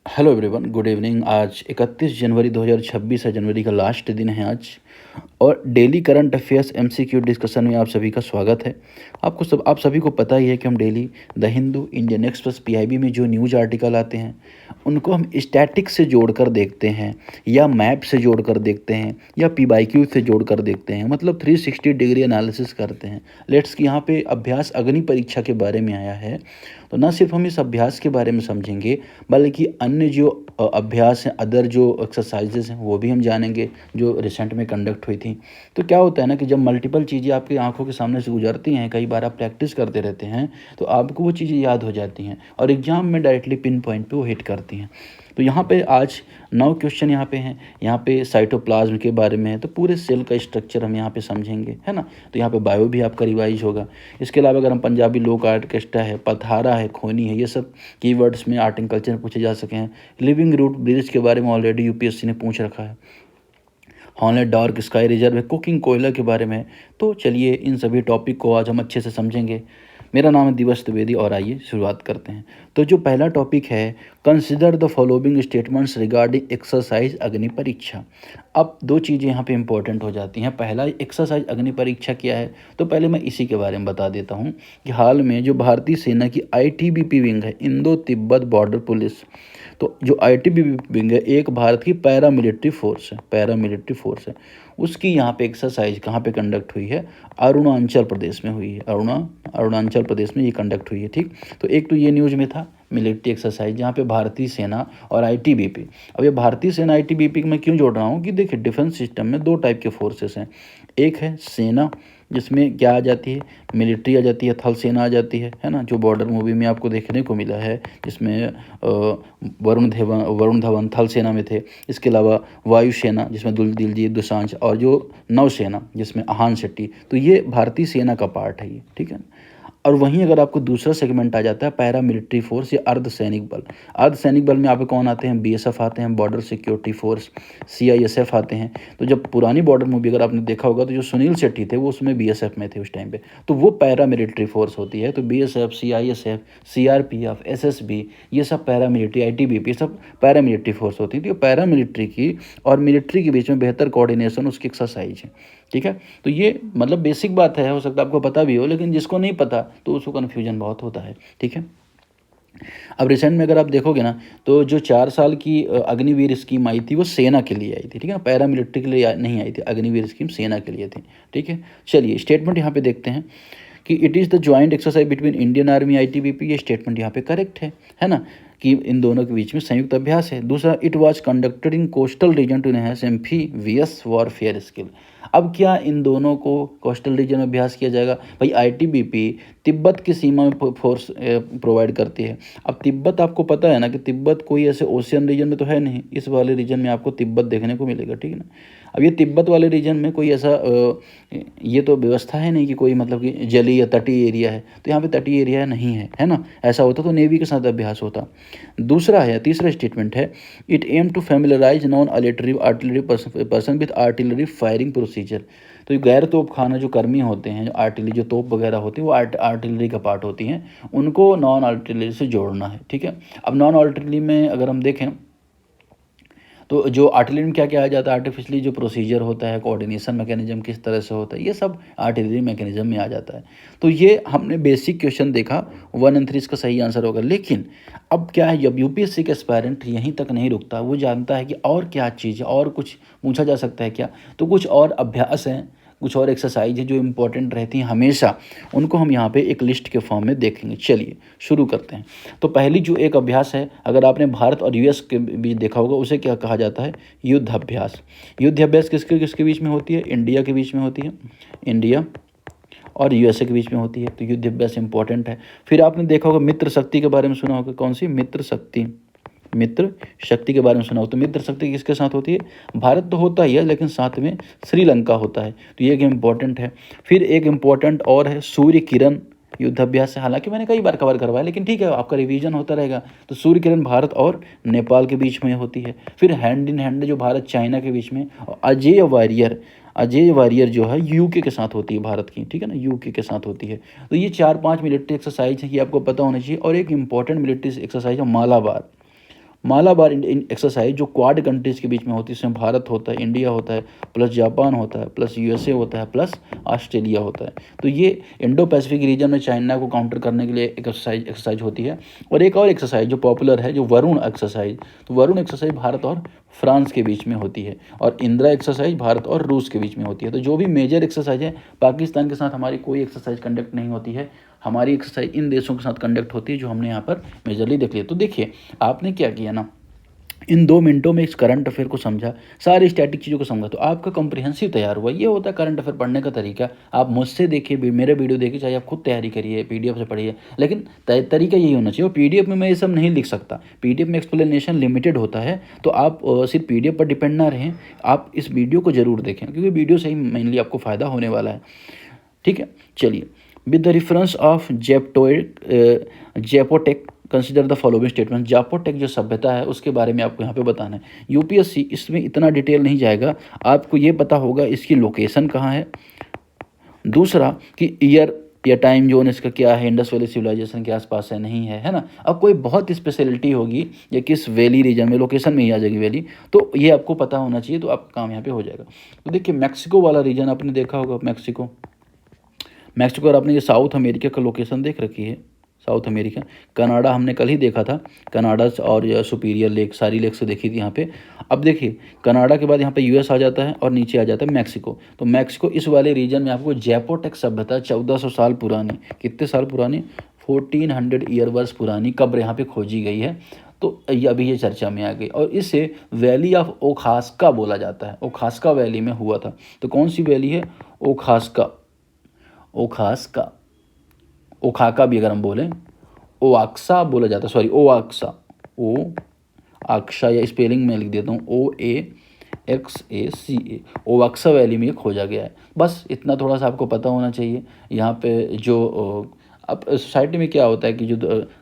Hello everyone, good evening. आज 31 जनवरी 2026 है। जनवरी का लास्ट दिन है आज। और daily current affairs MCQ discussion में आप सभी का स्वागत है। आप सभी को पता ही है कि हम daily the Hindu, Indian express, PIB में जो न्यूज़ आर्टिकल आते हैं उनको हम स्टैटिक से जोड़कर देखते हैं, या मैप से जोड़कर देखते हैं, या पीवाईक्यू से जोड़कर देखते हैं। मतलब 360 डिग्री एनालिसिस करते हैं। लेट्स कि यहाँ पे अभ्यास अग्नि परीक्षा के बारे में आया है, तो ना सिर्फ हम इस अभ्यास के बारे में समझेंगे, बल्कि अन्य जो अभ्यास हैं, अदर जो एक्सरसाइजेज हैं, वो भी हम जानेंगे जो रिसेंट में कंडक्ट हुई थी। तो क्या होता है ना कि जब मल्टीपल चीज़ें आपकी आंखों के सामने से गुजरती हैं, कई बार आप प्रैक्टिस करते रहते हैं, तो आपको वो चीज़ें याद हो जाती हैं और एग्जाम में डायरेक्टली पिन पॉइंट पे वो हिट करती हैं। तो यहाँ पे आज 9 क्वेश्चन यहाँ पे हैं। यहाँ पे साइटोप्लाज्म के बारे में है, तो पूरे सेल का स्ट्रक्चर हम यहाँ पे समझेंगे, है ना। तो यहाँ पे बायो भी आपका रिवाइज होगा। इसके अलावा अगर हम पंजाबी लोक आर्केस्ट्रा है, पथारा है, खोनी है, ये सब कीवर्ड्स में आर्ट एंड कल्चर में पूछे जा सके हैं। लिविंग रूट ब्रिज के बारे में ऑलरेडी यूपीएससी ने पूछ रखा है। हॉर्नेट डार्क स्काई रिजर्व है, कुकिंग कोयला के बारे में है। तो चलिए इन सभी टॉपिक को आज हम अच्छे से समझेंगे। मेरा नाम है दिवस द्विवेदी और आइए शुरुआत करते हैं। तो जो पहला टॉपिक है, consider the following statements regarding exercise अग्नि परीक्षा। अब दो चीज़ें यहाँ पे इंपॉर्टेंट हो जाती हैं। पहला, एक्सरसाइज अग्नि परीक्षा क्या है, तो पहले मैं इसी के बारे में बता देता हूँ कि हाल में जो भारतीय सेना की आईटीबीपी विंग है, इंडो तिब्बत बॉर्डर पुलिस, तो जो आईटीबीपी विंग है एक भारत की पैरामिलिट्री फोर्स है। उसकी यहाँ पे एक्सरसाइज कहाँ पे कंडक्ट हुई है, अरुणाचल प्रदेश में हुई है। अरुणाचल प्रदेश में ये कंडक्ट हुई है, ठीक। तो एक तो ये न्यूज़ में था मिलिट्री एक्सरसाइज, जहाँ पे भारतीय सेना और आईटीबीपी। अब ये भारतीय सेना आईटीबीपी में क्यों जोड़ रहा हूँ कि देखिए, डिफेंस सिस्टम में दो टाइप के फोर्सेस हैं। एक है सेना, जिसमें क्या आ जाती है, मिलिट्री आ जाती है, थल सेना आ जाती है ना, जो बॉर्डर मूवी में आपको देखने को मिला है, जिसमें वरुण धवन थल सेना में थे। इसके अलावा वायुसेना, जिसमें दिलजीत दोसांझ, और जो नौसेना, जिसमें आहान शेट्टी। तो ये भारतीय सेना का पार्ट है ये, ठीक है। और वहीं अगर आपको दूसरा सेगमेंट आ जाता है पैरा मिलिट्री फोर्स या अर्धसैनिक बल। अर्धसैनिक बल में आप कौन आते हैं, बीएसएफ आते हैं, बॉर्डर सिक्योरिटी फोर्स, सीआईएसएफ आते हैं। तो जब पुरानी बॉर्डर मूवी अगर आपने देखा होगा, तो जो सुनील शेट्टी थे वो उसमें बीएसएफ में थे उस टाइम पे, तो वो पैरा मिलिट्री फोर्स होती है। तो बीएसएफ, सीआईएसएफ, सीआरपीएफ, एसएसबी, ये सब पैरा मिलिट्री, आईटीबीपी, सब पैरा मिलिट्री फोर्स होती थी। तो पैरा मिलिट्री की और मिलिट्री के बीच में बेहतर कोऑर्डिनेशन उसकी एक्सरसाइज है, ठीक है। तो ये मतलब बेसिक बात है, हो सकता है आपको पता भी हो, लेकिन जिसको नहीं पता तो उसको कन्फ्यूजन बहुत होता है, ठीक है। अब रिसेंट में अगर आप देखोगे ना, तो जो 4 साल की अग्निवीर स्कीम आई थी वो सेना के लिए आई थी, ठीक है ना, पैरामिलिट्री के लिए नहीं आई थी। अग्निवीर स्कीम सेना के लिए थी, ठीक है। चलिए स्टेटमेंट यहाँ पे देखते हैं कि it is the joint exercise between Indian army ITBP. ये स्टेटमेंट यहाँ पे करेक्ट है ना, कि इन दोनों के बीच में संयुक्त अभ्यास है। दूसरा, it was conducted in coastal region to enhance amphibious warfare skill. अब क्या इन दोनों को कोस्टल रीजन में अभ्यास किया जाएगा, भाई आईटीबीपी तिब्बत की सीमा में फोर्स प्रोवाइड करती है। अब तिब्बत आपको पता है ना कि तिब्बत कोई ऐसे ओशियन रीजन में तो है नहीं, इस वाले रीजन में आपको तिब्बत देखने को मिलेगा, ठीक है ना। अब ये तिब्बत वाले रीजन में कोई ऐसा ये तो व्यवस्था है नहीं कि कोई मतलब कि जलीय या तटीय एरिया है, तो यहाँ पे तटीय एरिया नहीं है ना। ऐसा होता तो नेवी के साथ अभ्यास होता। दूसरा है, तीसरा स्टेटमेंट है, it aim to familiarise non artillery person with artillery firing procedure. तो ये गैर तोप खाना जो कर्मी होते हैं, जो आर्टिलरी, जो तोप वगैरह होती है, वो आर्टिलरी का पार्ट होती हैं, उनको नॉन आर्टिलरी से जोड़ना है, ठीक है। अब नॉन आर्टिलरी में अगर हम देखें तो जो आर्टिलरी में क्या क्या आ जाता है, आर्टिफिशली जो प्रोसीजर होता है, कोऑर्डिनेशन मैकेनिज्म किस तरह से होता है, ये सब आर्टिलरी मैकेनिज्म में आ जाता है। तो ये हमने बेसिक क्वेश्चन देखा, 1 और 3 इसका सही आंसर होगा। लेकिन अब क्या है, जब यूपीएससी का एस्पायरेंट यहीं तक नहीं रुकता, वो जानता है कि और क्या चीज़ है, और कुछ पूछा जा सकता है क्या, तो कुछ और अभ्यास हैं, कुछ और एक्सरसाइज है जो इम्पोर्टेंट रहती हैं हमेशा, उनको हम यहाँ पे एक लिस्ट के फॉर्म में देखेंगे। चलिए शुरू करते हैं। तो पहली जो एक अभ्यास है, अगर आपने भारत और यूएस के बीच देखा होगा, उसे क्या कहा जाता है, युद्ध अभ्यास। युद्ध अभ्यास किसके किसके बीच में होती है, इंडिया के बीच में होती है, इंडिया और यूएसए के बीच में होती है। तो युद्ध अभ्यास इंपॉर्टेंट है। फिर आपने देखा होगा मित्र शक्ति के बारे में सुना होगा, कौन सी, मित्र शक्ति। मित्र शक्ति के बारे में सुना हो, तो मित्र शक्ति किसके साथ होती है, भारत तो होता ही है, लेकिन साथ में श्रीलंका होता है, तो ये एक इम्पॉर्टेंट है। फिर एक इम्पॉर्टेंट और है सूर्य किरण युद्धाभ्यास है, हालांकि मैंने कई बार कवर करवाया, लेकिन ठीक है, आपका रिवीजन होता रहेगा। तो सूर्य किरण भारत और नेपाल के बीच में होती है। फिर हैंड इन हैंड जो भारत चाइना के बीच में, अजय वारियर जो है यूके के साथ होती है भारत की, ठीक है ना, यूके के साथ होती है। तो ये 4-5 मिलिट्री एक्सरसाइज है, ये आपको पता होना चाहिए। और एक इम्पॉर्टेंट मिलिट्री एक्सरसाइज है मालाबार। मालाबार एक्सरसाइज जो क्वाड कंट्रीज़ के बीच में होती है, इसमें भारत होता है, इंडिया होता है, प्लस जापान होता है, प्लस यूएसए होता है, प्लस ऑस्ट्रेलिया होता है। तो ये इंडो पैसिफिक रीजन में चाइना को काउंटर करने के लिए एक एक्सरसाइज होती है। और एक और एक्सरसाइज जो पॉपुलर है, जो वरुण एक्सरसाइज, तो वरुण एक्सरसाइज भारत और फ्रांस के बीच में होती है, और इंदिरा एक्सरसाइज भारत और रूस के बीच में होती है। तो जो भी मेजर एक्सरसाइज है, पाकिस्तान के साथ हमारी कोई एक्सरसाइज कंडक्ट नहीं होती है, हमारी एक्सरसाइज इन देशों के साथ कंडक्ट होती है जो हमने यहाँ पर मेजरली देख लिया। तो देखिए आपने क्या किया ना, इन 2 मिनटों में इस करंट अफेयर को समझा, सारी स्टैटिक चीज़ों को समझा, तो आपका कॉम्प्रिहेंसिव तैयार हुआ। ये होता है करंट अफेयर पढ़ने का तरीका। आप मुझसे देखिए, मेरे वीडियो देखिए, चाहे आप खुद तैयारी करिए, पीडीएफ से पढ़िए, लेकिन तरीका यही होना चाहिए। और पीडीएफ में मैं ये सब नहीं लिख सकता, पीडीएफ में एक्सप्लेनेशन लिमिटेड होता है, तो आप सिर्फ पीडीएफ पर डिपेंड ना रहें, आप इस वीडियो को ज़रूर देखें, क्योंकि वीडियो से ही मेनली आपको फ़ायदा होने वाला है। ठीक है, चलिए, with the reference of Zapotec consider the following statement. Zapotec जो सभ्यता है उसके बारे में आपको यहाँ पे बताना है। यूपीएससी इसमें इतना डिटेल नहीं जाएगा, आपको ये पता होगा इसकी लोकेशन कहाँ है, दूसरा कि ईयर या टाइम जोन इसका क्या है, इंडस वैली सिविलाइजेशन के आसपास है नहीं है ना। अब कोई बहुत स्पेशलिटी होगी या किस वैली रीजन में, लोकेशन में ही आ जाएगी वैली, तो ये आपको पता होना चाहिए, तो आपका काम यहाँ पे हो जाएगा। तो देखिए मैक्सिको वाला रीजन आपने देखा होगा, मैक्सिको और आपने ये साउथ अमेरिका का लोकेशन देख रखी है, साउथ अमेरिका। कनाडा हमने कल ही देखा था, कनाडा और सुपीरियर लेक, सारी लेक से देखी थी यहाँ पे। अब देखिए कनाडा के बाद यहाँ पे यूएस आ जाता है और नीचे आ जाता है मैक्सिको। तो मैक्सिको इस वाले रीजन में आपको जेपोटेक सभ्यता 1400 साल पुरानी, कितने साल पुरानी, 1400 ईयर वर्ष पुरानी कब्र यहाँ पे खोजी गई है। तो अभी ये चर्चा में आ गई, और इसे वैली ऑफ ओखास्का बोला जाता है, ओखास्का वैली में हुआ था। तो कौन सी वैली है, ओखास्का, ओखाका भी अगर हम बोलें, ओआक्सा बोला जाता है, सॉरी ओआक्सा, ओ आक्सा, या स्पेलिंग में लिख देता हूँ OAXACA, ओआक्सा वैली में ये खोजा गया है। बस इतना थोड़ा सा आपको पता होना चाहिए। यहाँ पे जो अब सोसाइटी में क्या होता है कि जो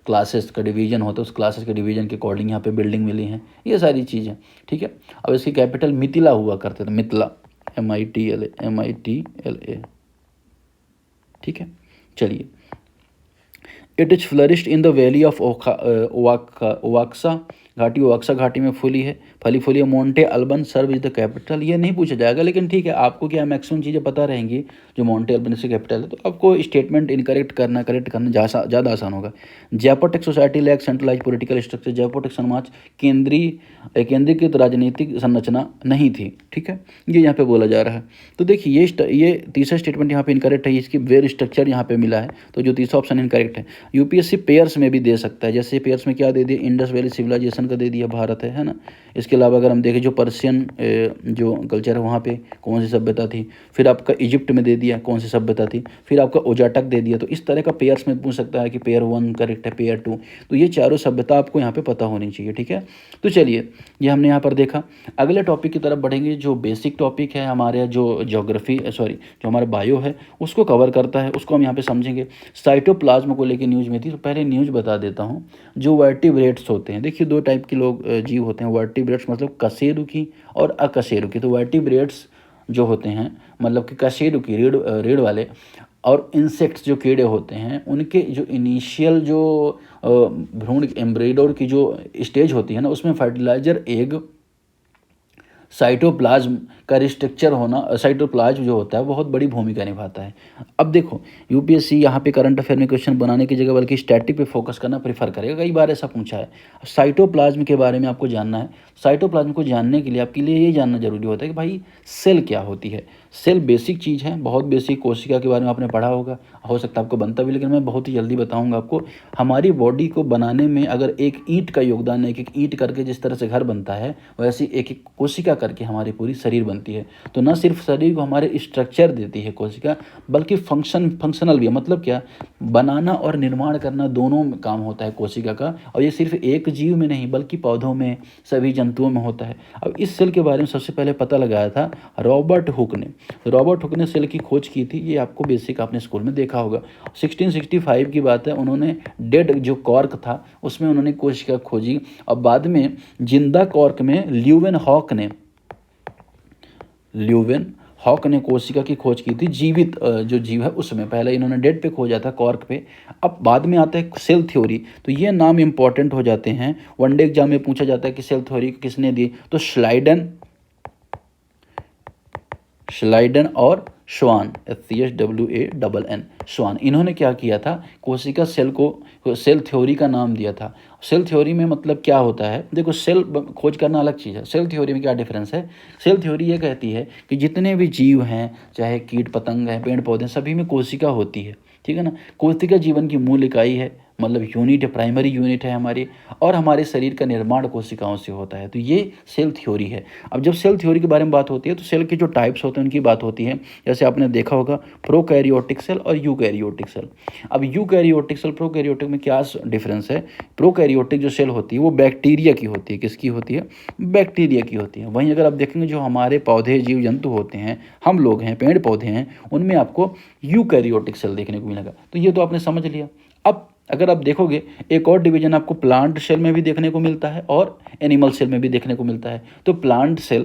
क्लासेस का डिवीज़न होता है, उस क्लासेस के डिवीज़न के अकॉर्डिंग यहाँ पे बिल्डिंग मिली हैं, ये सारी चीज़ें। ठीक है, अब इसकी कैपिटल मिथिला हुआ करते थे, मिथिला, MITLA। ठीक है, चलिए, it is flourished in the valley of Oaxaca घाटी, ओवाक्सा घाटी में फूली है, फूली है। Monte Alban serve is the capital, ये नहीं पूछा जाएगा, लेकिन ठीक है आपको क्या मैक्सिमम चीज़ें पता रहेंगी जो मोंटे अल्बन इसकी कैपिटल है, तो आपको स्टेटमेंट इनकरेक्ट करना, करेक्ट करना ज़्यादा आसान होगा। Zapotec society lack centralise political structure, Zapotec समाज केंद्रीकृत राजनीतिक संरचना नहीं थी। ठीक है, ये यहाँ पे बोला जा रहा है। तो देखिए ये तीसरा स्टेटमेंट यहाँ पे इनकरेक्ट है, इसकी वेल स्ट्रक्चर यहाँ पे मिला है, तो जो तीसरा ऑप्शन इनकरेक्ट है। यूपीएससी पेयर्स में भी दे सकता है, जैसे पेयर्स में क्या दे दिया, इंडस वैली सिविलाइजेशन का दे दिया, भारत है ना। इसके अलावा अगर हम देखें जो पर्शियन जो कल्चर है वहाँ पे कौन सी सभ्यता थी, फिर आपका इजिप्ट में दे दिया कौन सी सभ्यता थी, फिर आपका ओजाटक दे दिया। तो इस तरह का पेयर्स में पूछ सकता है कि पेयर 1 करेक्ट है, पेयर 2, तो ये चारों सभ्यता आपको यहाँ पे पता होनी चाहिए। ठीक है, तो चलिए ये हमने यहाँ पर देखा। अगले टॉपिक की तरफ बढ़ेंगे, जो बेसिक टॉपिक है हमारे, जो ज्योग्राफी जो हमारा बायो है उसको कवर करता है, उसको हम यहाँ पे समझेंगे। साइटोप्लाज्म को लेकर न्यूज़ में थी, तो पहले न्यूज़ बता देता हूँ। जो वर्टिब्रेट्स होते हैं, देखिए 2 टाइप के लोग जीव होते हैं, वर्टिब्रेट्स मतलब कशेरुकी और अकशेरुकी। तो वर्टिब्रेट्स जो होते हैं मतलब कि कशेरुकी रीढ़ वाले, और इंसेक्ट्स जो कीड़े होते हैं उनके जो इनिशियल जो भ्रूण एम्ब्रियो की जो स्टेज होती है ना, उसमें फर्टिलाइजर एग, साइटोप्लाज्म का रिस्ट्रक्चर होना, साइटोप्लाज्म जो होता है बहुत बड़ी भूमिका निभाता है। अब देखो यूपीएससी यहाँ पे करंट अफेयर में क्वेश्चन बनाने की जगह बल्कि स्टैटिक पे फोकस करना प्रेफर करेगा, कई बार ऐसा पूछा है। साइटोप्लाज्म के बारे में आपको जानना है। साइटोप्लाज्म को जानने के लिए आपके लिए ये जानना जरूरी होता है कि भाई सेल क्या होती है। सेल बेसिक चीज़ है, बहुत बेसिक, कोशिका के बारे में आपने पढ़ा होगा, हो सकता है आपको बनता भी, लेकिन मैं बहुत ही जल्दी बताऊंगा आपको। हमारी बॉडी को बनाने में अगर एक ईंट का योगदान है, एक ईंट करके जिस तरह से घर बनता है, वैसे एक एक कोशिका करके हमारी पूरी शरीर बनती है। तो न सिर्फ शरीर को हमारे स्ट्रक्चर देती है कोशिका, बल्कि फंक्शनल भी है। मतलब क्या, बनाना और निर्माण करना दोनों में काम होता है कोशिका का, और ये सिर्फ एक जीव में नहीं बल्कि पौधों में, सभी जंतुओं में होता है। अब इस सेल के बारे में सबसे पहले पता लगाया था रॉबर्ट हुक ने। रॉबर्ट हुक ने सेल की खोज की थी, ये आपको बेसिक आपने स्कूल में देखा होगा। 1665 की बात है, उन्होंने डेड जो कॉर्क था उसमें उन्होंने कोशिका खोजी, और बाद में जिंदा कॉर्क में ल्यूवेन हॉक ने कोशिका की खोज की थी जीवित जो जीव है उसमें। पहले इन्होंने डेड पे खोजा था, कॉर्क पे। अब बाद में आता है सेल थ्योरी। तो ये नाम इंपॉर्टेंट हो जाते हैं, वनडे एग्जाम में पूछा जाता है कि सेल थ्योरी किसने दी। तो श्लाइडन और श्वान, SCHWANN, श्वान, इन्होंने क्या किया था, कोशिका सेल को सेल थ्योरी का नाम दिया था। सेल थ्योरी में मतलब क्या होता है, देखो सेल खोज करना अलग चीज़ है, सेल थ्योरी में क्या डिफरेंस है। सेल थ्योरी ये कहती है कि जितने भी जीव हैं, चाहे कीट पतंग हैं, पेड़ पौधे, सभी में कोशिका होती है, ठीक है ना। कोशिका जीवन की मूल इकाई है, मतलब यूनिट है, प्राइमरी यूनिट है हमारी, और हमारे शरीर का निर्माण कोशिकाओं से होता है। तो ये सेल थ्योरी है। अब जब सेल थ्योरी के बारे में बात होती है तो सेल के जो टाइप्स होते हैं उनकी बात होती है। जैसे आपने देखा होगा प्रोकैरियोटिक सेल और यूकैरियोटिक सेल। अब यूकैरियोटिक सेल प्रोकैरियोटिक में क्या डिफरेंस है। प्रोकैरियोटिक जो सेल होती है वो बैक्टीरिया की होती है। किसकी होती है, बैक्टीरिया की होती है। वहीं अगर आप देखेंगे जो हमारे पौधे जीव जंतु होते हैं, हम लोग हैं, पेड़ पौधे हैं, उनमें आपको यूकैरियोटिक सेल देखने को मिलेगा। तो ये तो आपने समझ लिया। अब अगर आप देखोगे एक और डिवीजन आपको प्लांट सेल में भी देखने को मिलता है और एनिमल सेल में भी देखने को मिलता है। तो प्लांट सेल,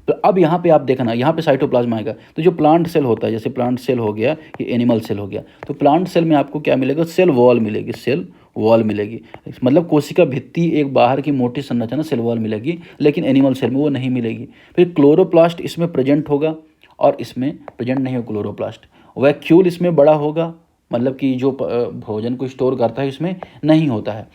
तो अब यहाँ पे आप देखना, यहाँ पे साइटोप्लाज्म आएगा। तो जो प्लांट सेल होता है, जैसे प्लांट सेल हो गया, ये एनिमल सेल हो गया, तो प्लांट सेल में आपको क्या मिलेगा, सेल वॉल मिलेगी, सेल वॉल मिलेगी। मतलब कोशिका भित्ति, एक बाहर की मोटी संरचना, सेल वॉल मिलेगी, लेकिन एनिमल सेल में वो नहीं मिलेगी। फिर क्लोरोप्लास्ट इसमें प्रेजेंट होगा और इसमें प्रेजेंट नहीं हो क्लोरोप्लास्ट। वैक्यूल इसमें बड़ा होगा, मतलब कि जो भोजन को स्टोर करता है इसमें नहीं होता है।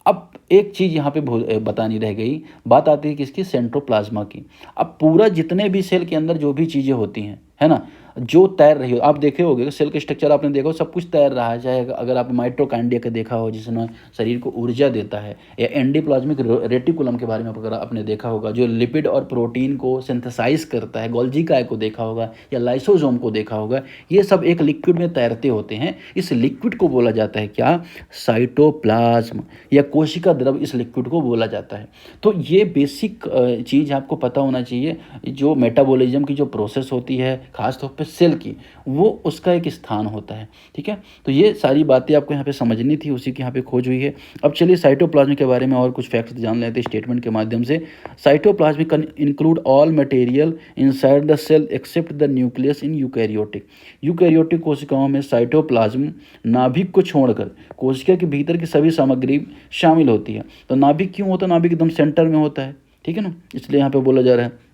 अब एक चीज़ यहाँ पे बतानी रह गई, बात आती है किसकी, सेंट्रोप्लाज्मा की। अब पूरा जितने भी सेल के अंदर जो भी चीज़ें होती हैं, है ना, जो तैर रही हो, आप देखे होगे सेल के स्ट्रक्चर आपने देखा हो, सब कुछ तैर रहा है। चाहे अगर आप माइटोकॉन्ड्रिया का देखा हो जिसमें शरीर को ऊर्जा देता है, या एंडोप्लाज्मिक रेटिकुलम के बारे में अगर आपने देखा होगा जो लिपिड और प्रोटीन को सिंथेसाइज करता है, गोल्जी काय को देखा होगा, या लाइसोसोम को देखा होगा, ये सब एक लिक्विड में तैरते होते हैं। इस लिक्विड को बोला जाता है क्या, साइटोप्लाज्म, या कोशिका द्रव इस लिक्विड को बोला जाता है। तो ये बेसिक चीज़ आपको पता होना चाहिए। जो मेटाबॉलिज्म की जो प्रोसेस होती है खासतौर पे सेल की, वो उसका एक स्थान होता है, ठीक है। तो ये सारी बातें आपको यहाँ पे समझनी थी, उसी की यहाँ पे खोज हुई है। अब चलिए साइटोप्लाज्म के बारे में और कुछ फैक्ट्स जान लेते हैं स्टेटमेंट के माध्यम से। Cytoplasm can include all material inside the cell except the nucleus in eukaryotic. Eukaryotic कोशिकाओं में साइटोप्लाज्म नाभिक को छोड़कर कोशिका के भीतर की सभी सामग्री शामिल होती है। तो नाभिक क्यों होता है, नाभिक एकदम सेंटर में होता है, ठीक है ना, इसलिए यहाँ पे बोला जा रहा है।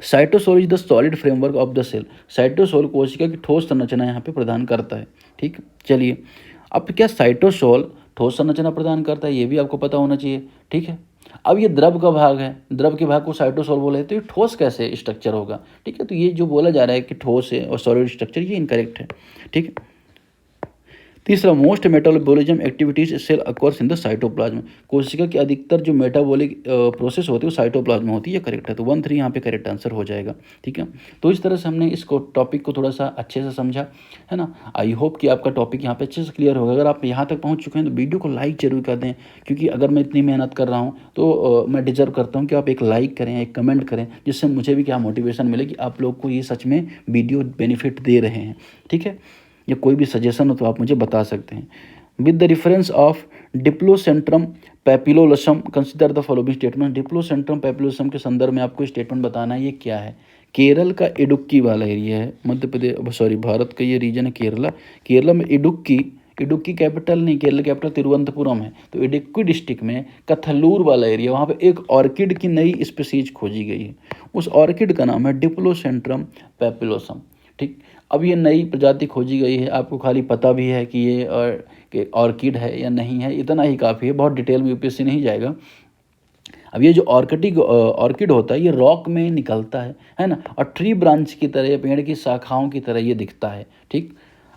Cytosol is the solid framework of the cell. Cytosol कोशिका की ठोस संरचना यहाँ पे प्रदान करता है, ठीक। चलिए, अब क्या साइटोसोल ठोस संरचना प्रदान करता है, ये भी आपको पता होना चाहिए, ठीक है। अब ये द्रव का भाग है, द्रव के भाग को साइटोसोल बोले, तो ये ठोस कैसे स्ट्रक्चर होगा, ठीक है। तो ये जो बोला जा रहा है कि ठोस है और सॉलिड स्ट्रक्चर, ये इनकरेक्ट है, ठीक है। तीसरा, most metabolism activities cell occurs in the cytoplasm. कोशिका की अधिकतर जो मेटाबॉलिक प्रोसेस होती है वो साइटोप्लाज्म में होती है, करेक्ट है। तो 1-3 यहाँ पे करेक्ट आंसर हो जाएगा, ठीक है। तो इस तरह से हमने इसको टॉपिक को थोड़ा सा अच्छे से समझा, है ना। आई होप कि आपका टॉपिक यहाँ पे अच्छे से क्लियर होगा। अगर आप यहाँ तक पहुँच चुके हैं तो वीडियो को लाइक जरूर कर दें, क्योंकि अगर मैं इतनी मेहनत कर रहा हूँ तो मैं डिजर्व करता हूँ कि आप एक लाइक करें, एक कमेंट करें, जिससे मुझे भी क्या मोटिवेशन मिले कि आप लोग को ये सच में वीडियो बेनिफिट दे रहे हैं, ठीक है। या कोई भी सजेशन हो तो आप मुझे बता सकते हैं। With the reference of Diplocentrum papillosum consider the following statement. Diplocentrum papillosum के संदर्भ में आपको स्टेटमेंट बताना है, ये क्या है। केरल का इडुक्की वाला एरिया है, मध्य प्रदेश, सॉरी भारत का ये रीजन है केरला। केरला में इडुक्की, इडुक्की कैपिटल नहीं, केरला कैपिटल तिरुवनंतपुरम है। तो इडुक्की डिस्ट्रिक्ट में कथलूर वाला एरिया, वहाँ पे एक ऑर्किड की नई स्पीसीज खोजी गई है। उस ऑर्किड का नाम है डिप्लोसेंट्रम पैपिलोसम, ठीक। अब ये नई प्रजाति खोजी गई है, आपको खाली पता भी है कि ये ऑर्किड है या नहीं है, इतना ही काफ़ी है, बहुत डिटेल में यूपीएससी नहीं जाएगा। अब ये जो ऑर्किड होता है ये रॉक में निकलता है ना, और ट्री ब्रांच की तरह, पेड़ की शाखाओं की तरह ये दिखता है, ठीक।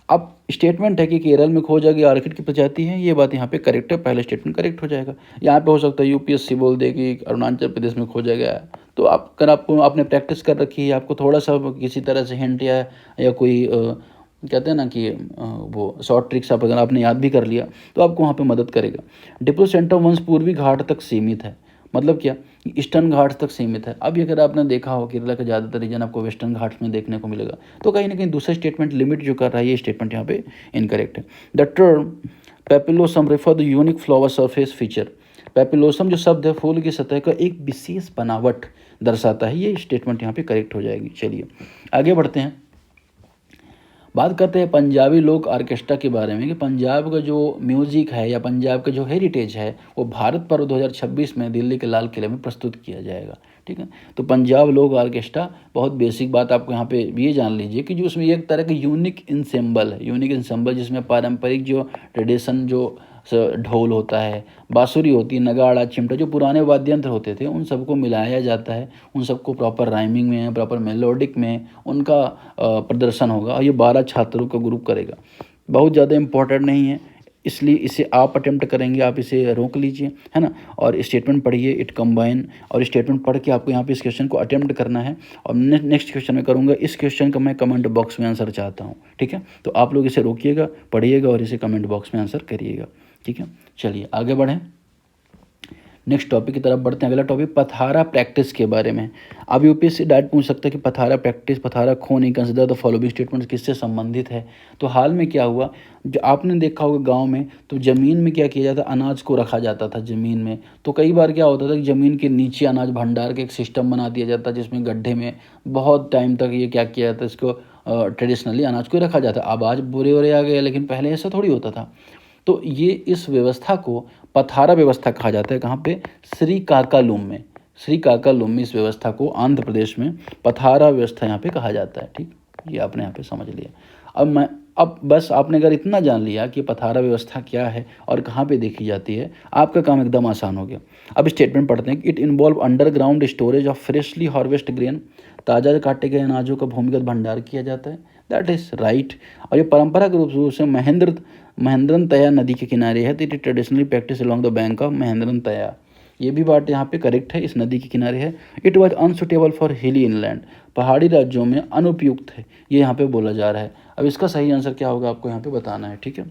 अब स्टेटमेंट है कि केरल में खोजा गया ऑर्किड की प्रजाति है, ये बात यहाँ पे करेक्ट है, पहले स्टेटमेंट करेक्ट हो जाएगा। यहाँ पे हो सकता है यूपीएससी बोल दे कि अरुणाचल प्रदेश में खोजा गया है, तो आप अगर आपको आपने प्रैक्टिस कर रखी है, आपको थोड़ा सा किसी तरह से हिंट या कोई कहते हैं ना कि वो शॉर्ट ट्रिक्स आप अगर आपने याद भी कर लिया तो आपको वहाँ पे मदद करेगा। डिप्लोसेंट्रम वंश पूर्वी घाट तक सीमित है, मतलब क्या, ईस्टर्न घाट तक सीमित है। अब अगर आपने देखा हो केरला का ज़्यादातर रीजन आपको वेस्टर्न घाट्स में देखने को मिलेगा, तो कहीं ना कहीं दूसरा स्टेटमेंट लिमिट जो कर रहा है ये स्टेटमेंट यहाँ पे इनकरेक्ट है। The term papillosum refer the unique flower surface feature. Papillosum जो शब्द है फूल की सतह का एक विशेष बनावट दर्शाता है। ये स्टेटमेंट यहाँ पे करेक्ट हो जाएगी। चलिए आगे बढ़ते हैं, बात करते हैं पंजाबी लोक ऑर्केस्ट्रा के बारे में कि पंजाब का जो म्यूजिक है या पंजाब का जो हेरिटेज है वो भारत पर्व 2026 में दिल्ली के लाल किले में प्रस्तुत किया जाएगा। ठीक है, तो पंजाब लोक ऑर्केस्ट्रा, बहुत बेसिक बात आपको यहाँ पे ये जान लीजिए कि जो उसमें एक तरह का यूनिक इंसेम्बल है, यूनिक इंसेम्बल जिसमें पारंपरिक जो ट्रेडिशन जो ढोल होता है, बांसुरी होती है, नगाड़ा, चिमटा, जो पुराने वाद्य यंत्र होते थे उन सबको मिलाया जाता है, उन सबको प्रॉपर राइमिंग में, प्रॉपर मेलोडिक में उनका प्रदर्शन होगा और ये 12 छात्रों का ग्रुप करेगा। बहुत ज़्यादा इम्पोर्टेंट नहीं है, इसलिए इसे आप अटेम्प्ट करेंगे, आप इसे रोक लीजिए, है ना, और स्टेटमेंट पढ़िए, इट कंबाइन, और स्टेटमेंट पढ़ के आपको यहाँ पे इस क्वेश्चन को अटेम्प्ट करना है। और नेक्स्ट क्वेश्चन में करूँगा, इस क्वेश्चन का मैं कमेंट बॉक्स में आंसर चाहता हूँ। ठीक है, तो आप लोग इसे रोकिएगा, पढ़िएगा और इसे कमेंट बॉक्स में आंसर करिएगा। ठीक है, चलिए आगे बढ़ें, नेक्स्ट टॉपिक की तरफ बढ़ते हैं। अगला टॉपिक पथारा प्रैक्टिस के बारे में। अब यूपीएससी डायरेक्ट पूछ सकता है कि पथारा प्रैक्टिस, पथारा खो नहीं कंसिडर द फॉलोइंग स्टेटमेंट्स किससे संबंधित है। तो हाल में क्या हुआ, जो आपने देखा होगा गांव में, तो ज़मीन में क्या किया जाता, अनाज को रखा जाता था ज़मीन में। तो कई बार क्या होता था कि ज़मीन के नीचे अनाज भंडार का एक सिस्टम बना दिया जाता, जिसमें गड्ढे में बहुत टाइम तक ये क्या किया जाता, इसको ट्रेडिशनली अनाज को रखा जाता। अब आज बोरे वोरे आ गए, लेकिन पहले ऐसा थोड़ी होता था। तो ये इस व्यवस्था को पथारा व्यवस्था कहा जाता है। कहाँ पे, श्रीकाकुलम में, श्रीकाकुलम में इस व्यवस्था को आंध्र प्रदेश में पथारा व्यवस्था यहाँ पे कहा जाता है। ठीक, ये आपने यहाँ पे समझ लिया। अब बस आपने अगर इतना जान लिया कि पथारा व्यवस्था क्या है और कहाँ पे देखी जाती है, आपका काम एकदम आसान हो गया। अब स्टेटमेंट पढ़ते हैं कि it involve underground storage of freshly harvest grain, ताज़ा काटे गए अनाजों का भूमिगत भंडार किया जाता है, दैट इज़ राइट। और ये परंपरागत रूप से महेंद्रन तया नदी के किनारे है, तो it traditionally practice along the bank of Mahendran तया, ये भी बात यहाँ पे करेक्ट है, इस नदी के किनारे है। इट वॉज अनसुटेबल फॉर हिली इनलैंड, पहाड़ी राज्यों में अनुपयुक्त है, ये यहाँ पे बोला जा रहा है। अब इसका सही आंसर क्या होगा आपको यहाँ पे बताना है। ठीक है,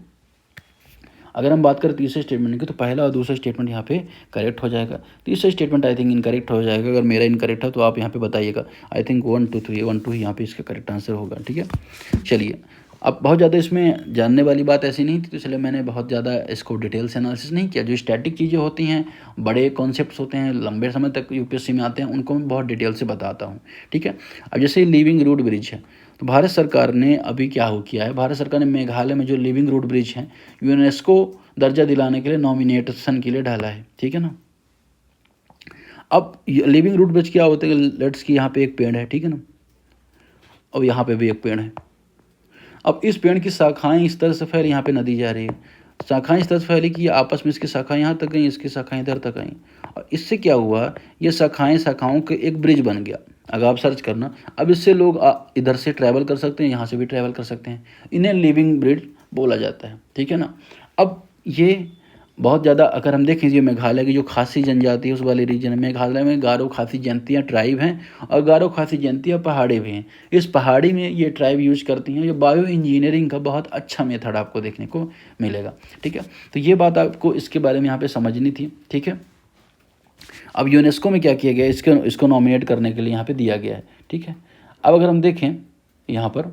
अगर हम बात करें तीसरे स्टेटमेंट की, तो पहला और दूसरा स्टेटमेंट यहाँ पे करेक्ट हो जाएगा। तीसरा स्टेटमेंट आई थिंक इनकरेक्ट हो जाएगा, अगर मेरा इनकरेक्ट है तो आप यहाँ पे बताइएगा। आई थिंक 1 2 3 1 2 यहाँ पे इसका करेक्ट आंसर होगा। ठीक है, चलिए अब बहुत ज़्यादा इसमें जानने वाली बात ऐसी नहीं थी, तो इसलिए मैंने बहुत ज़्यादा इसको डिटेल से एनालिसिस नहीं किया। जो स्टैटिक चीज़ें होती हैं, बड़े कॉन्सेप्ट्स होते हैं, लंबे समय तक यूपीएससी में आते हैं, उनको मैं बहुत डिटेल से बताता हूँ। ठीक है, अब जैसे लिविंग रूट ब्रिज है, तो भारत सरकार ने अभी क्या हो किया है, भारत सरकार ने मेघालय में जो लिविंग रूट ब्रिज हैं यूनेस्को दर्जा दिलाने के लिए नॉमिनेशन के लिए डाला है। ठीक है ना, अब लिविंग रूट ब्रिज क्या होता है, लेट्स की यहाँ पे एक पेड़ है, ठीक है ना, और यहाँ पे भी एक पेड़ है। अब इस पेड़ की शाखाएं इस तरह से फैली, यहाँ पे नदी जा रही है, शाखाएं इस तरह से फैली कि आपस में इसकी शाखाएं यहाँ तक गई, इसकी शाखाएं इधर तक आई, और इससे क्या हुआ, ये शाखाओं के एक ब्रिज बन गया। अगर आप सर्च करना, अब इससे लोग इधर से ट्रैवल कर सकते हैं, यहाँ से भी ट्रैवल कर सकते हैं, इन्हें लिविंग ब्रिज बोला जाता है। ठीक है ना, अब ये बहुत ज़्यादा अगर हम देखें, ये मेघालय की जो खासी जनजाति है उस वाले रीजन में, मेघालय में गारो खासी जयंतियाँ ट्राइब हैं, और गारो खासी जयंतियाँ पहाड़ी भी हैं। इस पहाड़ी में ये ट्राइब यूज करती हैं, ये बायो इंजीनियरिंग का बहुत अच्छा मेथड आपको देखने को मिलेगा। ठीक है, तो ये बात आपको इसके बारे में यहाँ पे समझनी थी। ठीक है, अब यूनेस्को में क्या किया गया, इसको नॉमिनेट करने के लिए यहाँ पे दिया गया है। ठीक है, अब अगर हम देखें यहाँ पर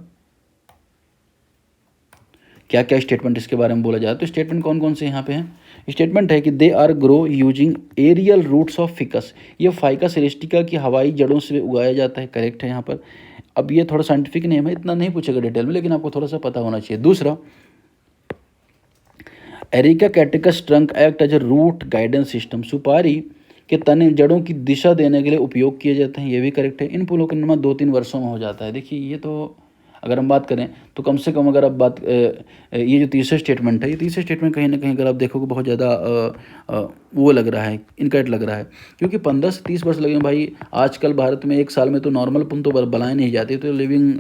क्या क्या स्टेटमेंट इसके बारे में बोला जाए, तो स्टेटमेंट कौन कौन से यहाँ पे हैं। स्टेटमेंट है कि they are grow using aerial roots of ficus, ये फाइकस एरिस्टिका की हवाई जड़ों से उगाया जाता है, करेक्ट है यहाँ पर। अब ये थोड़ा साइंटिफिक नेम है, इतना नहीं पूछेगा डिटेल में, लेकिन आपको थोड़ा सा पता होना चाहिए। दूसरा, Areca catechu trunk act as a root guidance system, सुपारी के तने जड़ों की दिशा देने के लिए उपयोग किए जाते हैं, ये भी करेक्ट है। इन पुलों का निर्माण 2-3 वर्षों में हो जाता है। देखिए ये तो अगर हम बात करें तो कम से कम, अगर आप ये जो तीसरा स्टेटमेंट है, ये तीसरा स्टेटमेंट कहीं ना कहीं अगर आप देखोगे बहुत ज़्यादा वो लग रहा है, इनकरेक्ट लग रहा है, क्योंकि 15 से 30 वर्ष लगे भाई। आजकल भारत में एक साल में तो नॉर्मल पुल तो बनाए नहीं जाते, तो लिविंग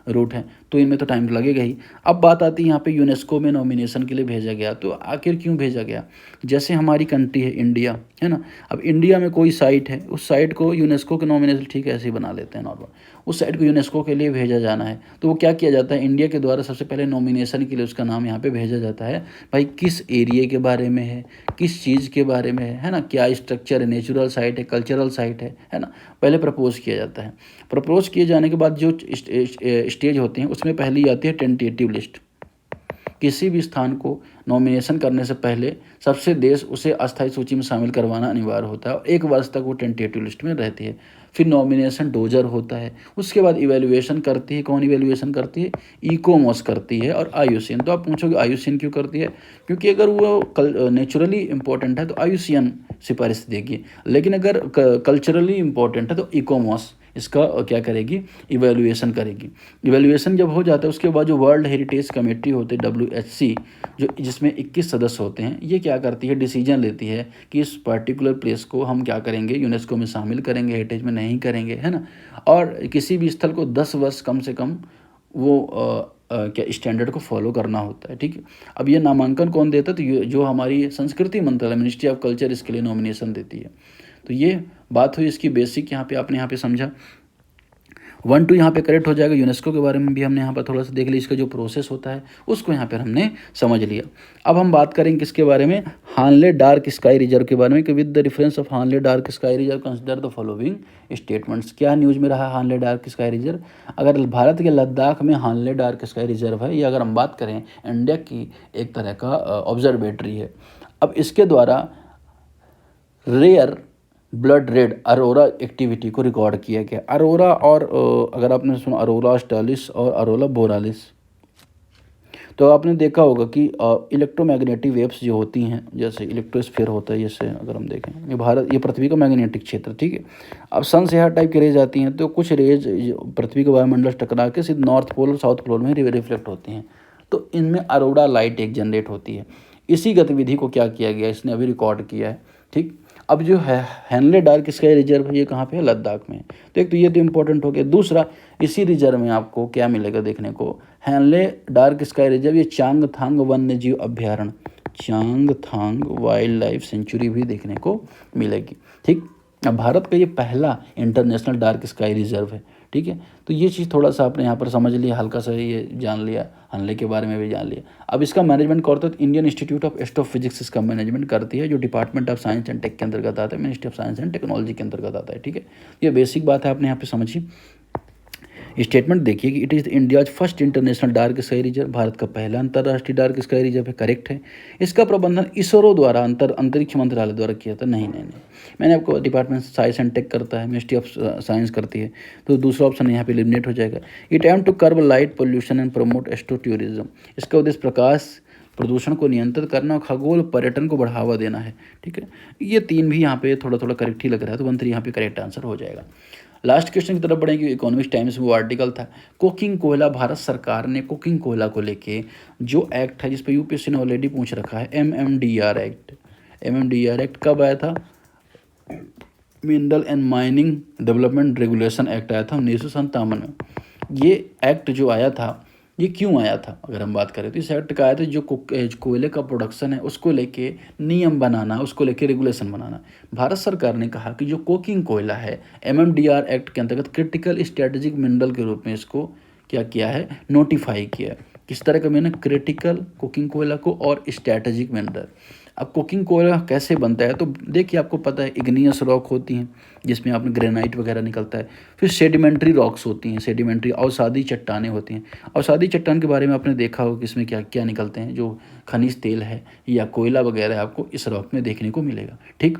रूट है, तो इनमें तो टाइम लगेगा ही। अब बात आती है यहाँ पे यूनेस्को में नॉमिनेशन के लिए भेजा गया, तो आखिर क्यों भेजा गया। जैसे हमारी कंट्री है इंडिया, है ना, अब इंडिया में कोई साइट है, उस साइट को यूनेस्को के नॉमिनेशन, ठीक है ऐसे ही बना लेते हैं नॉर्मल, उस साइट को यूनेस्को के लिए भेजा जाना है, तो वो क्या किया जाता है, इंडिया के द्वारा सबसे पहले नॉमिनेशन के लिए उसका नाम यहाँ पे भेजा जाता है। भाई किस एरिया के बारे में है, किस चीज़ के बारे में है ना, क्या स्ट्रक्चर है, नेचुरल साइट है, कल्चरल साइट है ना, पहले प्रपोज किया जाता है। प्रपोज किए जाने के बाद जो स्टेज होते हैं उसमें पहली आती है टेंटेटिव लिस्ट। किसी भी स्थान को नॉमिनेशन करने से पहले सबसे देश उसे अस्थायी सूची में शामिल करवाना अनिवार्य होता है और 1 वर्ष तक वो टेंटेटिव लिस्ट में रहती है। फिर नॉमिनेशन डोजर होता है, उसके बाद इवैल्यूएशन करती है। कौन इवैल्यूएशन करती है? इकोमॉस करती है और आईयूसीएन। तो आप पूछोगे आईयूसीएन क्यों करती है? क्योंकि अगर वो नेचुरली इंपॉर्टेंट है तो आईयूसीएन सिफारिश देगी, लेकिन अगर कल्चरली इंपॉर्टेंट है तो इकोमॉस इसका क्या करेगी? इवैल्यूएशन करेगी। इवैल्यूएशन जब हो जाता है उसके बाद जो वर्ल्ड हेरिटेज कमेटी होती है WHC, जो जिसमें 21 सदस्य होते हैं, ये क्या करती है? डिसीजन लेती है कि इस पर्टिकुलर प्लेस को हम क्या करेंगे? यूनेस्को में शामिल करेंगे, हेरिटेज में नहीं करेंगे, है ना। और किसी भी स्थल को 10 वर्ष कम से कम वो क्या स्टैंडर्ड को फॉलो करना होता है, ठीक है। अब ये नामांकन कौन देता है? तो जो हमारी संस्कृति मंत्रालय, मिनिस्ट्री ऑफ कल्चर, इसके लिए नॉमिनेशन देती है। तो ये बात हुई इसकी बेसिक, यहाँ पे आपने यहाँ पे समझा। 1 2 यहाँ पे करेक्ट हो जाएगा। यूनेस्को के बारे में भी हमने यहाँ पर थोड़ा सा देख लिया, इसका जो प्रोसेस होता है उसको यहाँ पर हमने समझ लिया। अब हम बात करेंगे किसके बारे में? हानले डार्क स्काई रिजर्व के बारे में, कि with the reference of Hanle dark sky reserve consider the following statements. क्या न्यूज़ में रहा हानले डार्क स्काई रिजर्व? अगर भारत के लद्दाख में हानले डार्क स्काई रिजर्व है, ये अगर हम बात करें इंडिया की एक तरह का ऑब्जर्वेटरी है। अब इसके द्वारा rare blood red aurora activity को रिकॉर्ड किया गया। अरोरा और अगर आपने सुना अरोरा ऑस्ट्रालिस और अरोरा बोरालिस, तो आपने देखा होगा कि इलेक्ट्रोमैग्नेटिक वेव्स जो होती हैं, जैसे इलेक्ट्रोस्फीयर होता है, जैसे अगर हम देखें ये पृथ्वी का मैग्नेटिक क्षेत्र, ठीक है। अब सन से हर टाइप की रेज आती हैं, तो कुछ रेज पृथ्वी के वायुमंडल से टकरा के सीधे नॉर्थ पोल और साउथ पोल में रिफ्लेक्ट होती हैं, तो इनमें अरोरा लाइट एक जनरेट होती है। इसी गतिविधि को क्या किया गया, इसने अभी रिकॉर्ड किया है, ठीक। अब जो है हेनले डार्क स्काई रिजर्व है, ये कहाँ पे है? लद्दाख में। तो एक तो ये तो इम्पोर्टेंट हो गया। दूसरा, इसी रिजर्व में आपको क्या मिलेगा देखने को? हेनले डार्क स्काई रिजर्व, ये चांगथांग वन्य जीव अभ्यारण्य, चांगथांग वाइल्ड लाइफ सेंचुरी भी देखने को मिलेगी, ठीक। अब भारत का ये पहला इंटरनेशनल डार्क स्काई रिजर्व है, ठीक है। तो ये चीज़ थोड़ा सा आपने यहाँ पर समझ लिया, हल्का सा ये जान लिया, हनले के बारे में भी जान लिया। अब इसका मैनेजमेंट कौन करता है? इंडियन इंस्टीट्यूट ऑफ एस्ट्रोफिजिक्स इसका मैनेजमेंट करती है, जो department of science and tech के अंतर्गत आता है, ministry of science and technology के अंतर्गत आता है, ठीक है। ये बेसिक बात है, आपने यहाँ पे समझी। स्टेटमेंट देखिए कि it is India's first international dark sky reserve, Bharat का पहला अंतर्राष्ट्रीय डार्क स्काई रिजर्व है, करेक्ट है। इसका प्रबंधन इसरो द्वारा अंतरिक्ष मंत्रालय द्वारा किया था। नहीं, मैंने आपको डिपार्टमेंट साइंस एंड टेक करता है, मिनिस्ट्री ऑफ साइंस करती है, तो दूसरा ऑप्शन यहाँ पे एलिमिनेट हो जाएगा। It aim to curb light pollution and promote astro tourism, इसका उद्देश्य प्रकाश प्रदूषण को नियंत्रित करना और खगोल पर्यटन को बढ़ावा देना है, ठीक है। ये 3 भी यहाँ पे थोड़ा थोड़ा करेक्ट ही लग रहा है, तो 1 3 यहाँ पे करेक्ट आंसर हो जाएगा। लास्ट क्वेश्चन की तरफ बढ़ेंगे। इकोनॉमिक टाइम्स में वो आर्टिकल था, कोकिंग कोयला, भारत सरकार ने कोकिंग कोयला को लेके जो एक्ट है, जिस पे यूपीएससी ने ऑलरेडी पूछ रखा है, MMDR एक्ट। MMDR एक्ट कब आया था? Mineral and mining development regulation act आया था 1957 में। ये एक्ट जो आया था, ये क्यों आया था अगर हम बात करें तो इस एक्ट का आया था जो कोयले का प्रोडक्शन है उसको लेके नियम बनाना, उसको लेके रेगुलेशन बनाना। भारत सरकार ने कहा कि जो कोकिंग कोयला है, MMDR एक्ट के अंतर्गत क्रिटिकल स्ट्रेटेजिक मिनरल के रूप में इसको क्या किया है? नोटिफाई किया। किस तरह का मैंने? क्रिटिकल कोकिंग कोयला को और स्ट्रेटेजिक मिनरल। अब कोकिंग कोयला कैसे बनता है? तो देखिए, आपको पता है इग्नियस रॉक होती हैं जिसमें आपने ग्रेनाइट वगैरह निकलता है, फिर सेडिमेंट्री रॉक्स होती हैं, सेडिमेंट्री अवसादी चट्टानें होती हैं। अवसादी चट्टान के बारे में आपने देखा होगा कि इसमें क्या क्या निकलते हैं, जो खनिज तेल है या कोयला वगैरह आपको इस रॉक में देखने को मिलेगा, ठीक।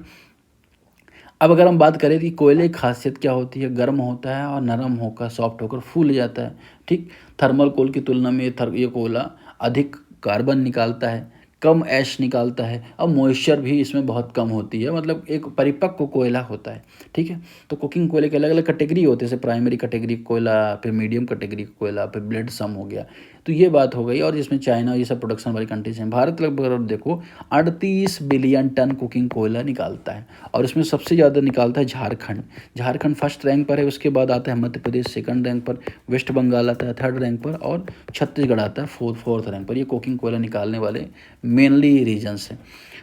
अब अगर हम बात करें कि कोयले की खासियत क्या होती है? गर्म होता है और नरम होकर सॉफ्ट होकर फूल जाता है, ठीक। थर्मल कोल की तुलना में ये कोयला अधिक कार्बन निकालता है, कम ऐश निकालता है और मॉइस्चर भी इसमें बहुत कम होती है, मतलब एक परिपक्व कोयला होता है, ठीक है। तो कुकिंग कोयले के अलग अलग कैटेगरी होते हैं, जैसे प्राइमरी कैटेगरी कोयला, फिर मीडियम कैटेगरी कोयला, फिर ब्लेड सम हो गया। तो ये बात हो गई। और जिसमें चाइना ये सब प्रोडक्शन वाली कंट्रीज हैं। भारत लगभग देखो 38 बिलियन टन कुकिंग कोयला निकालता है और इसमें सबसे ज़्यादा निकालता है झारखंड फर्स्ट रैंक पर है। उसके बाद आता है मध्य प्रदेश सेकंड रैंक पर, वेस्ट बंगाल आता है थर्ड रैंक पर और छत्तीसगढ़ आता है फोर्थ रैंक पर। ये कुकिंग कोयला निकालने वाले मेनली रीजन्स हैं।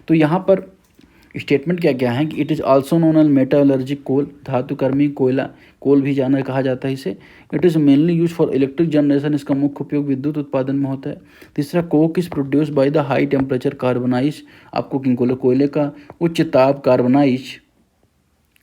तो यहाँ पर स्टेटमेंट क्या क्या है कि it is also known as metallurgic coal, धातुकर्मी कोयला, कोल भी जाना कहा जाता है इसे। It is mainly use for electric generation, इसका मुख्य उपयोग विद्युत उत्पादन में होता है। तीसरा, coke is produce by the high temperature carbonise, आप कुकिंग कोयले का उच्च ताप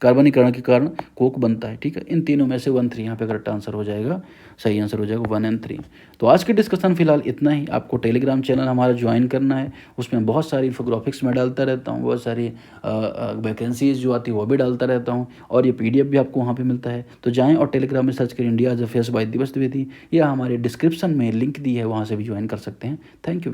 कार्बनीकरण के कारण कोक बनता है, ठीक है। इन तीनों में से 1 3 यहाँ पे करेक्ट आंसर हो जाएगा, सही आंसर हो जाएगा 1 एंड 3। तो आज की डिस्कशन फिलहाल इतना ही। आपको टेलीग्राम चैनल हमारा ज्वाइन करना है, उसमें बहुत सारी इन्फोग्राफिक्स मैं डालता रहता हूँ, बहुत सारी वैकेंसीज जो आती है वो भी डालता रहता हूँ, और ये PDF भी आपको वहाँ पे मिलता है। तो जाएँ और टेलीग्राम में सर्च करें India as a face by Divas Dwivedi, या हमारे डिस्क्रिप्शन में लिंक दी है, वहाँ से भी ज्वाइन कर सकते हैं। Thank you.